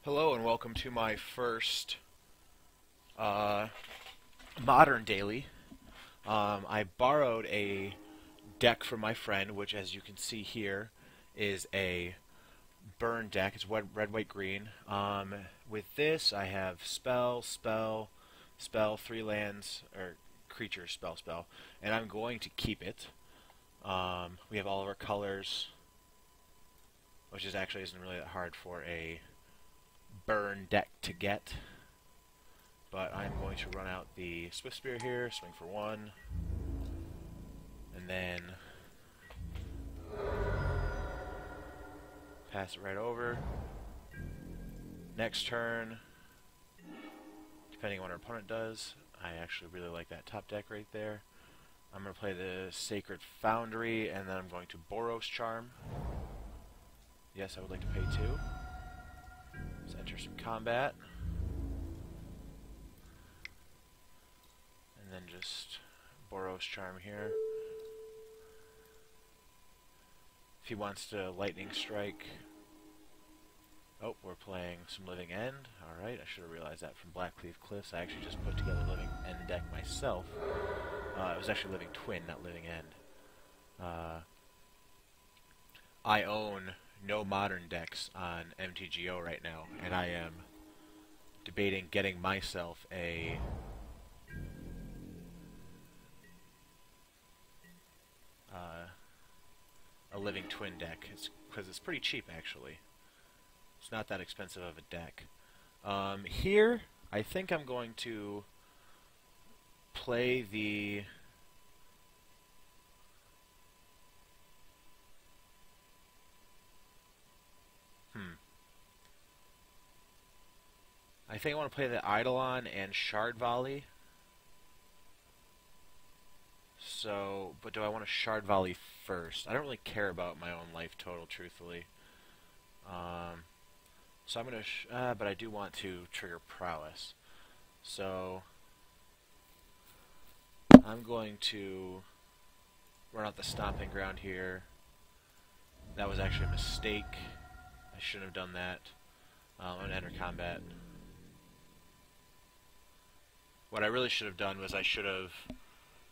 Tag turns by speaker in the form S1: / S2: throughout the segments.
S1: Hello and welcome to my first modern daily. I borrowed a deck from my friend, which as you can see here is a burn deck. It's red, white, green. With this I have spell, 3 lands, or creature, spell, and I'm going to keep it. We have all of our colors, which isn't really that hard for a burn deck to get, but I'm going to run out the Swift Spear here, swing for 1, and then pass it right over. Next turn, depending on what our opponent does, I actually really like that top deck right there. I'm going to play the Sacred Foundry, and then I'm going to Boros Charm. Yes, I would like to pay 2. Let's enter some combat. And then just Boros Charm here. If he wants to Lightning Strike. Oh, we're playing some Living End. Alright, I should have realized that from Blackcleave Cliffs. I actually just put together Living End deck myself. It was actually Living Twin, not Living End. I own no modern decks on MTGO right now, and I am debating getting myself a Living Twin deck, because it's pretty cheap actually. It's not that expensive of a deck. Here, I think I'm going to play the I think I want to play the Eidolon and Shard Volley. So, but do I want to Shard Volley first? I don't really care about my own life total, truthfully. So I'm going to, but I do want to trigger Prowess. So, I'm going to run out the Stomping Ground here. That was actually a mistake. I shouldn't have done that. I'm going to enter combat. What I really should have done was I should have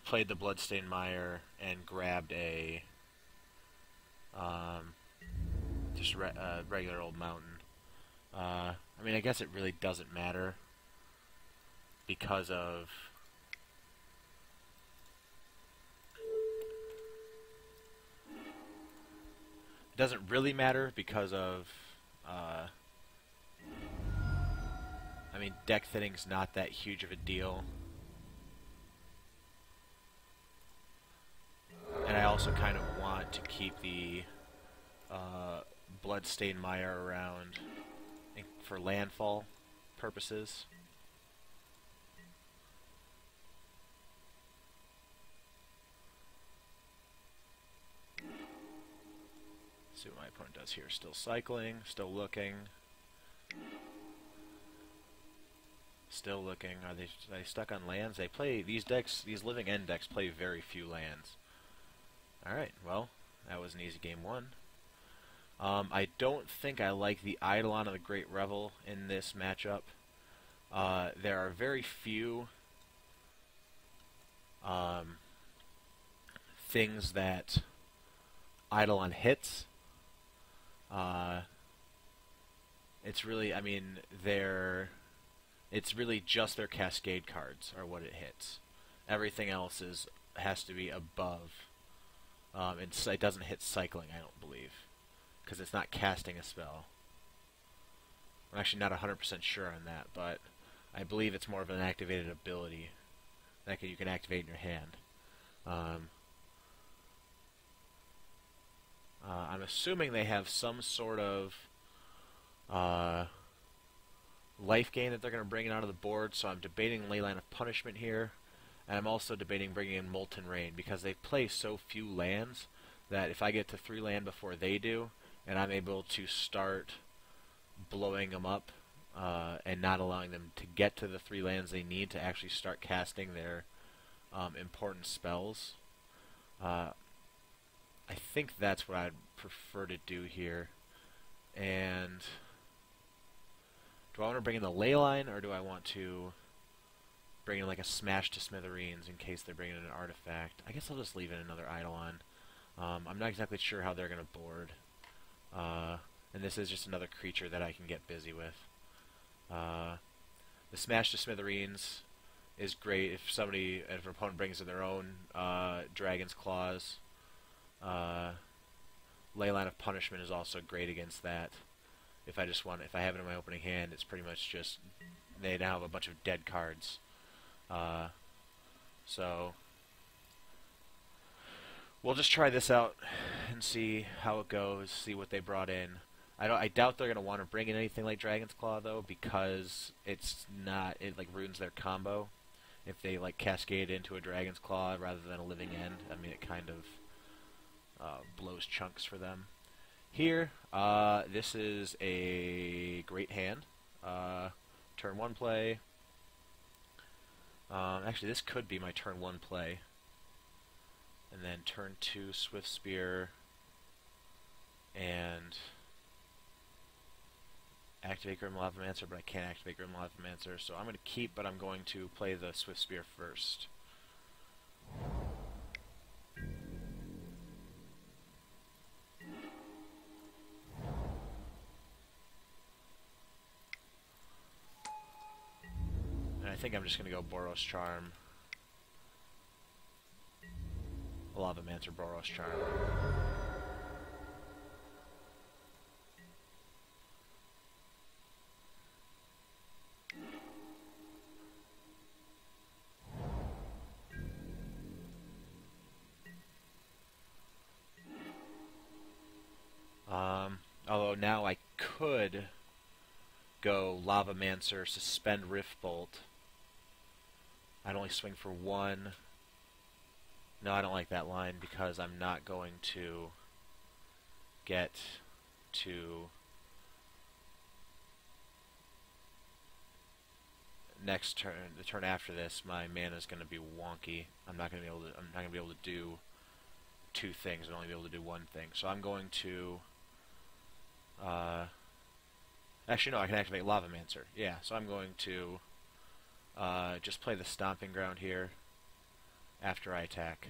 S1: played the Bloodstained Mire and grabbed a just regular old mountain. I mean, I guess it really doesn't matter because of it doesn't really matter because of I mean, deck thinnings's not that huge of a deal. And I also kind of want to keep the Bloodstained Mire around for landfall purposes. See what my opponent does here. Still cycling, still looking. Still looking. Are they stuck on lands? They play these decks. These Living End decks play very few lands. All right. Well, that was an easy game 1. I don't think I like the Eidolon of the Great Revel in this matchup. There are very few things that Eidolon hits. It's really, I mean, it's really just their Cascade cards are what it hits. Everything else has to be above. It doesn't hit cycling, I don't believe, because it's not casting a spell. I'm actually not 100% sure on that, but I believe it's more of an activated ability that you can activate in your hand. I'm assuming they have some sort of life gain that they're going to bring out of the board, so I'm debating Leyline of Punishment here, and I'm also debating bringing in Molten Rain, because they play so few lands that if I get to 3 land before they do, and I'm able to start blowing them up and not allowing them to get to the 3 lands they need to actually start casting their important spells, I think that's what I'd prefer to do here. And Do I want to bring in the ley line, or do I want to bring in like a smash to smithereens in case they're bringing in an artifact? I guess I'll just leave in another Eidolon. I'm not exactly sure how they're going to board. And this is just another creature that I can get busy with. The smash to smithereens is great if an opponent brings in their own Dragon's Claws. Leyline of Punishment is also great against that. If I have it in my opening hand, it's pretty much just they now have a bunch of dead cards. So we'll just try this out and see how it goes. See what they brought in. I doubt they're gonna want to bring in anything like Dragon's Claw though, because it like ruins their combo. If they like cascade into a Dragon's Claw rather than a Living End, I mean it kind of blows chunks for them. Here, this is a great hand. Turn 1 play. Actually, this could be my turn 1 play. And then turn 2 Swift Spear and activate Grim Lavamancer, but I can't activate Grim Lavamancer, so I'm going to keep, but I'm going to play the Swift Spear first. And I think I'm just going to go Boros Charm. Lavamancer, Boros Charm. Although now I could go Lavamancer, suspend Riftbolt. I'd only swing for 1. No, I don't like that line because I'm not going to get to next turn. The turn after this, my mana is going to be wonky. I'm not going to be able to do 2 things. I'll only be able to do 1 thing. So I'm going to actually no, I can activate Lavamancer. Yeah, so I'm going to just play the Stomping Ground here after I attack.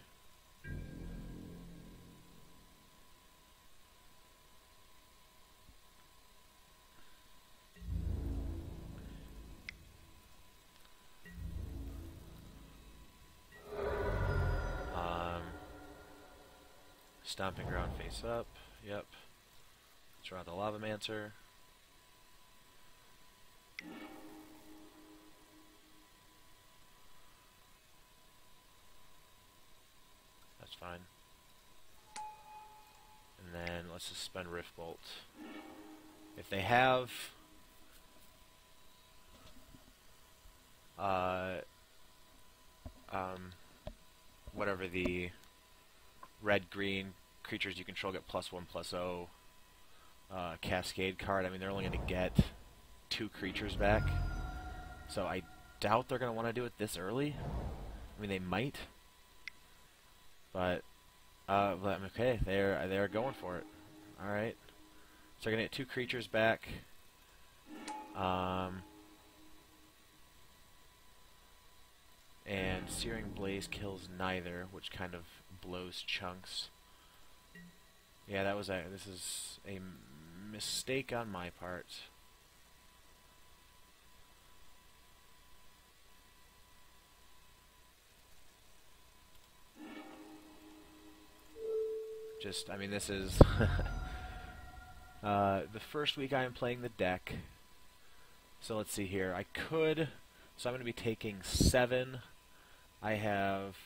S1: Stomping Ground face up. Yep. Draw the Lavamancer. That's fine. And then let's suspend Riftbolt. If they have whatever the red-green creatures you control get +1/+0 Cascade card, I mean they're only going to get 2 creatures back. So I doubt they're going to want to do it this early. I mean they might. But okay, they're going for it. All right, so they're gonna get 2 creatures back. And Searing Blaze kills neither, which kind of blows chunks. Yeah, this is a mistake on my part. I mean, this is the first week I am playing the deck. So let's see here. So I'm going to be taking 7. I have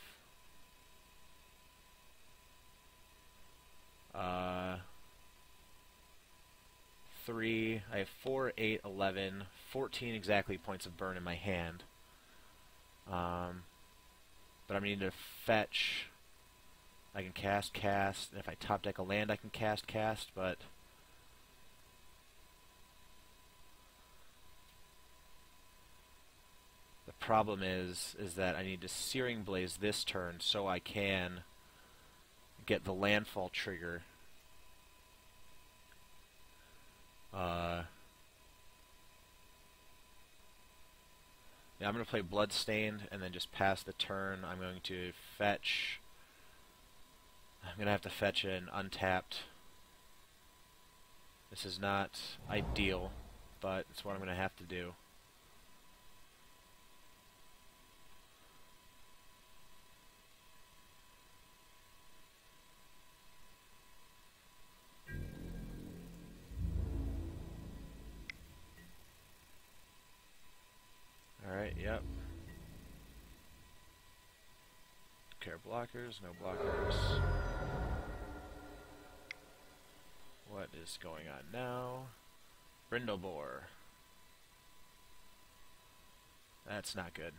S1: 3. I have 4, 8, 11, 14 exactly points of burn in my hand. But I'm going to need to fetch. I can cast, and if I top deck a land I can cast, but the problem is that I need to Searing Blaze this turn so I can get the landfall trigger. Yeah, I'm going to play Bloodstained and then just pass the turn. I'm going to fetch. I'm going to have to fetch an untapped. This is not ideal, but it's what I'm going to have to do. Alright, yep. Care blockers, no blockers. What is going on now? Brindlebore. That's not good.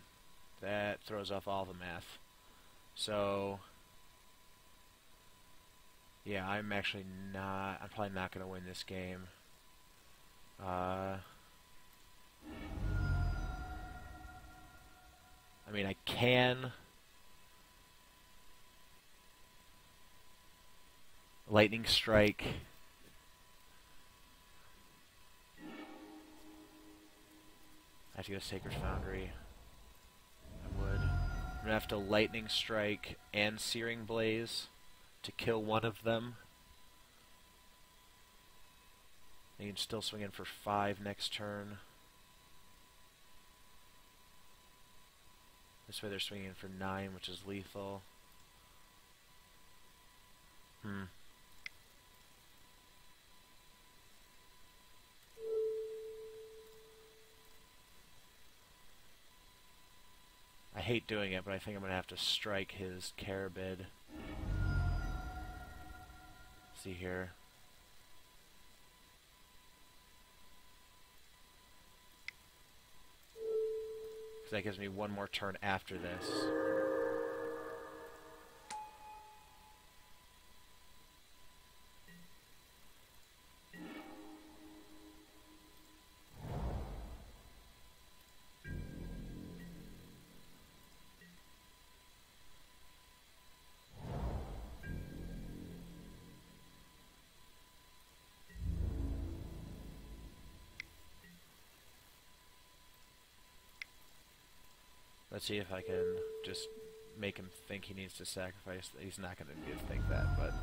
S1: That throws off all the math. So, yeah, I'm actually not... I'm probably not going to win this game. I mean, I can... Lightning Strike. I have to go Sacred Foundry. I would. I'm going to have to Lightning Strike and Searing Blaze to kill one of them. They can still swing in for 5 next turn. This way they're swinging in for 9, which is lethal. I hate doing it, but I think I'm going to have to strike his Carabid. See here. Because that gives me one more turn after this. Let's see if I can just make him think he needs to sacrifice. He's not going to think that, but...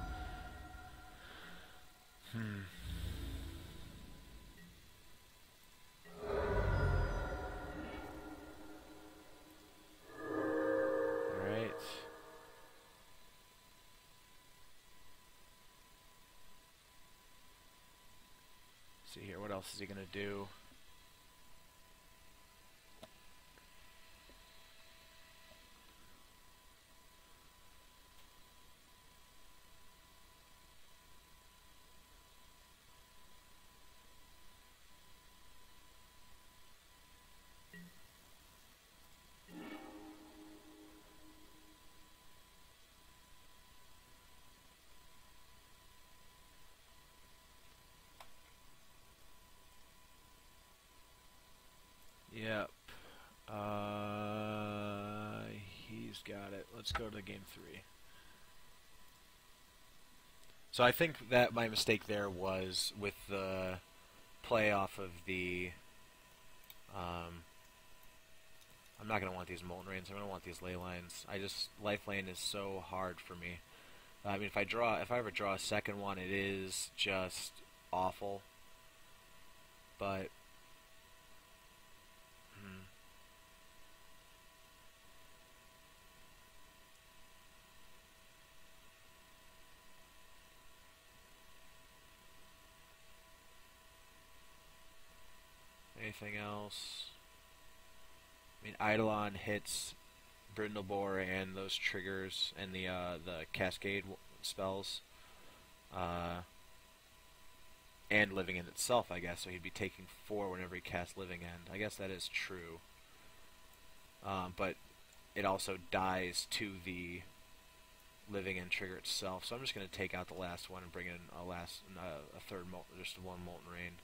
S1: Alright. See here, what else is he going to do? Yep. He's got it. Let's go to game 3. So I think that my mistake there was with the play off of the... I'm not going to want these Molten Rains. I'm going to want these Ley Lines. Life Lane is so hard for me. I mean, if I ever draw a second one, it is just awful. But... Anything else? I mean, Eidolon hits Brindlebore and those triggers and the Cascade spells, and Living End itself, I guess. So he'd be taking 4 whenever he casts Living End. I guess that is true. But it also dies to the Living End trigger itself. So I'm just going to take out the last one and bring in a third, just one Molten Rain.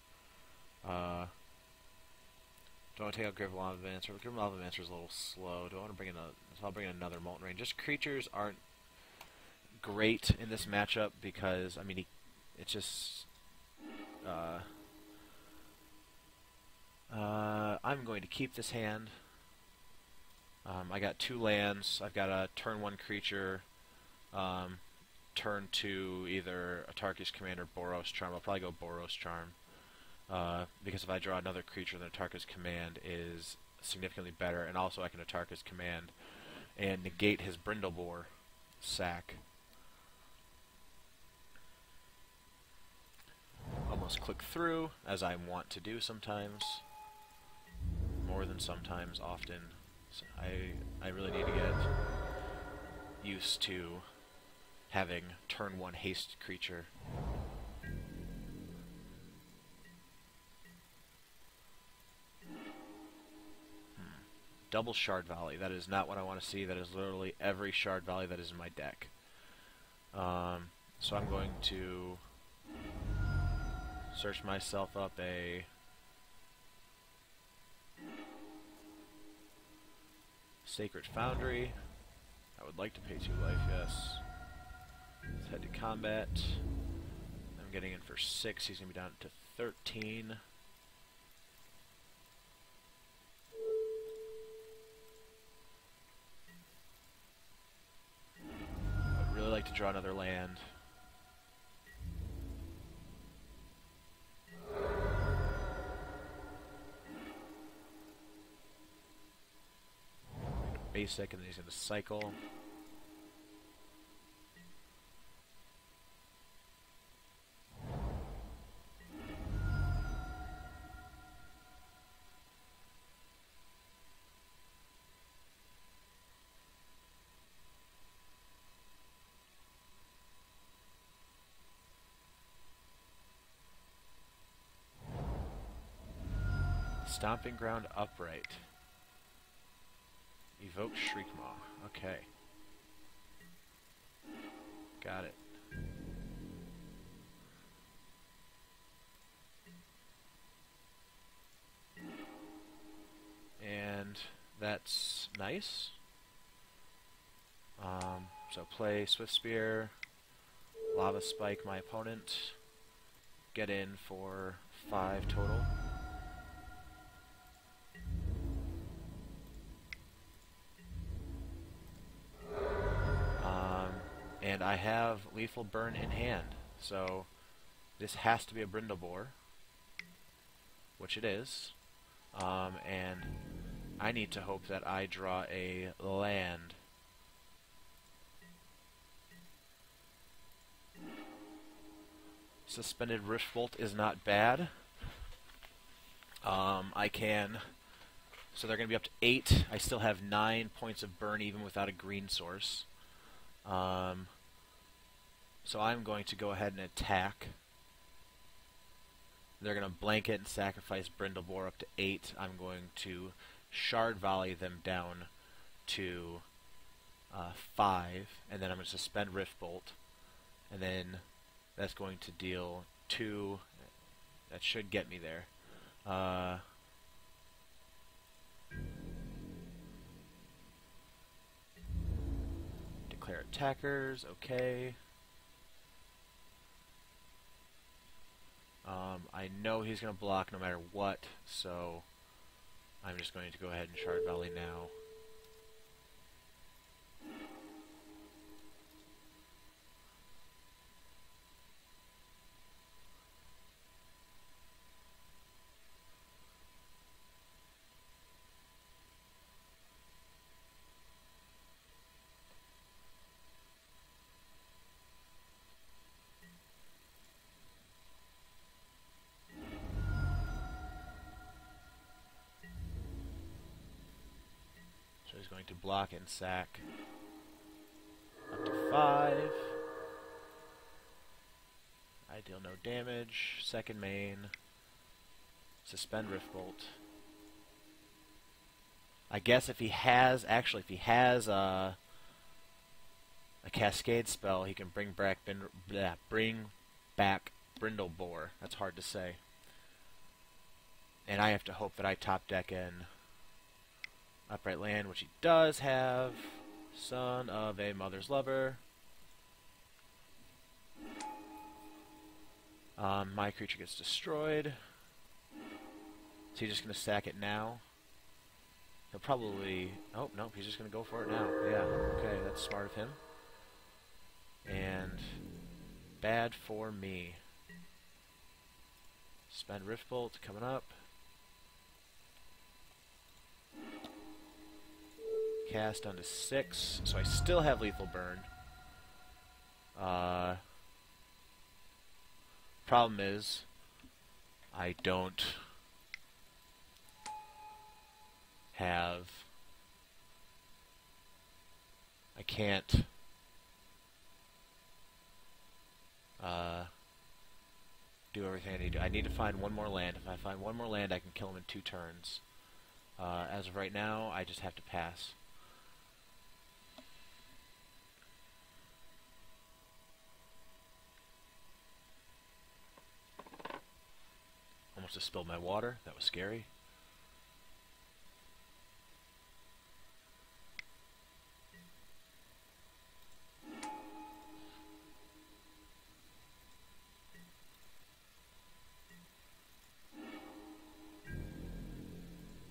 S1: Do I want to take out Griffin Lavamancer? Griffin Lavamancer is a little slow. Do I want to bring in so I'll bring in another Molten Rain. Just creatures aren't great in this matchup because, I mean, it's just... I'm going to keep this hand. I got 2 lands. I've got a turn 1 creature, turn 2 either Atarka's Command or Boros Charm. I'll probably go Boros Charm, because if I draw another creature, then Atarka's Command is significantly better, and also I can Atarka's Command and negate his Brindlebore sack. Almost click through, as I want to do sometimes. More than sometimes, often. So I really need to get used to having turn 1 haste creature. Double Shard Volley. That is not what I want to see. That is literally every Shard Volley that is in my deck. So I'm going to search myself up a Sacred Foundry. I would like to pay 2 life, yes. Let's head to combat. I'm getting in for 6. He's going to be down to 13. I'd really like to draw another land. Basic, and then he's going to cycle. Stomping Ground upright. Evoke Shriekmaw. Okay. Got it. And that's nice. So play Swift Spear, Lava Spike my opponent, get in for 5 total. And I have Lethal Burn in hand, so this has to be a Brindlebore, which it is. And I need to hope that I draw a land. Suspended Riftbolt is not bad. I can... So they're going to be up to 8. I still have 9 points of burn even without a green source. So I'm going to go ahead and attack. They're going to blanket and sacrifice Brindlebore up to 8. I'm going to Shard Volley them down to 5, and then I'm going to suspend Riftbolt, and then that's going to deal 2. That should get me there. Declare attackers, okay. I know he's going to block no matter what, so I'm just going to go ahead and Shard Volley now. So he's going to block and sack up to 5. I deal no damage. Second main. Suspend Riftbolt. I guess if he has, actually, if he has a Cascade spell, he can bring back Brindlebore. That's hard to say. And I have to hope that I top deck in Upright Land, which he does have. Son of a Mother's Lover. My creature gets destroyed. Is he just going to sack it now? He'll probably... Oh, nope, he's just going to go for it now. Yeah, okay, that's smart of him. And bad for me. Spend Rift Bolt coming up. Cast down to 6, so I still have Lethal Burn. Problem is, I don't have... I can't... do everything I need to. I need to find one more land. If I find one more land, I can kill him in 2 turns. As of right now, I just have to pass. Almost just spilled my water. That was scary.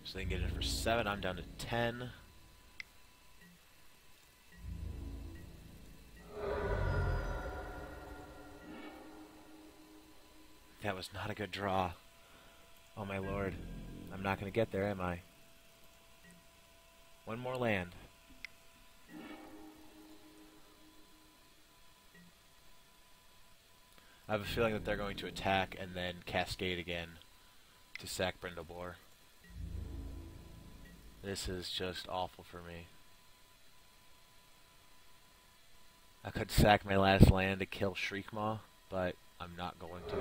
S1: So they can get it for 7. I'm down to 10. That was not a good draw. Oh my lord. I'm not going to get there, am I? One more land. I have a feeling that they're going to attack and then cascade again to sack Brindleborg. This is just awful for me. I could sack my last land to kill Shriekmaw, but I'm not going to.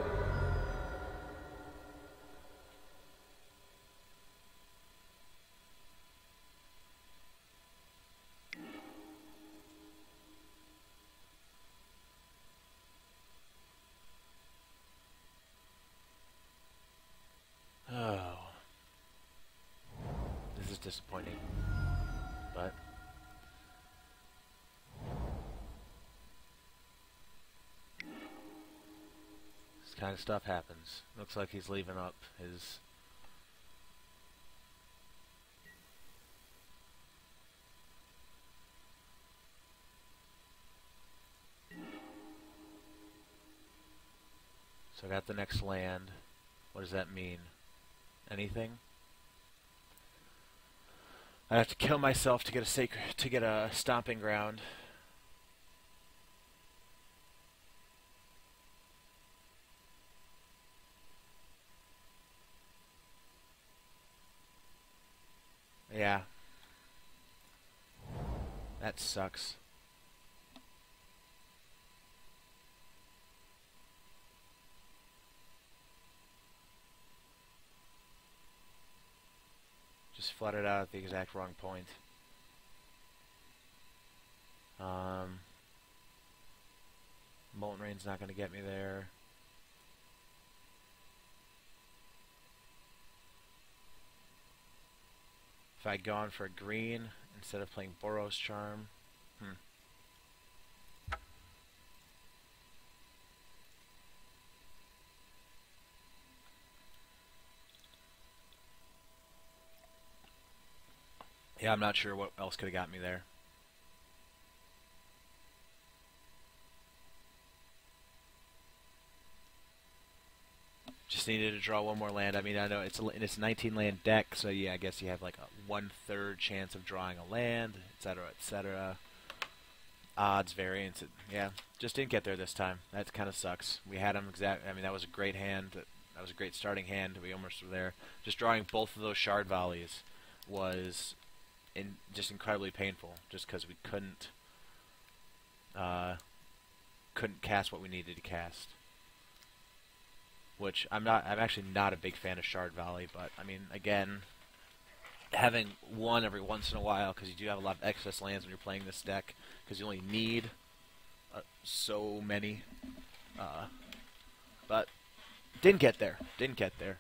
S1: Oh. This is disappointing. But this kind of stuff happens. Looks like he's leaving up his... So I got the next land. What does that mean? Anything? I have to kill myself to get a stomping ground. Yeah. That sucks. Just flooded out at the exact wrong point. Molten Rain's not going to get me there. If I'd gone for a green instead of playing Boros Charm, yeah, I'm not sure what else could have got me there. Just needed to draw one more land. I mean, I know it's a 19 land deck, so yeah, I guess you have like a 1/3 chance of drawing a land, etc., etc. Odds, variance, yeah, just didn't get there this time. That kind of sucks. We had him I mean, that was a great hand. That was a great starting hand. We almost were there. Just drawing both of those shard volleys was just incredibly painful, just because we couldn't cast what we needed to cast. Which I'm actually not a big fan of Shard Volley, but I mean, again, having one every once in a while, because you do have a lot of excess lands when you're playing this deck, because you only need so many. But didn't get there. Didn't get there.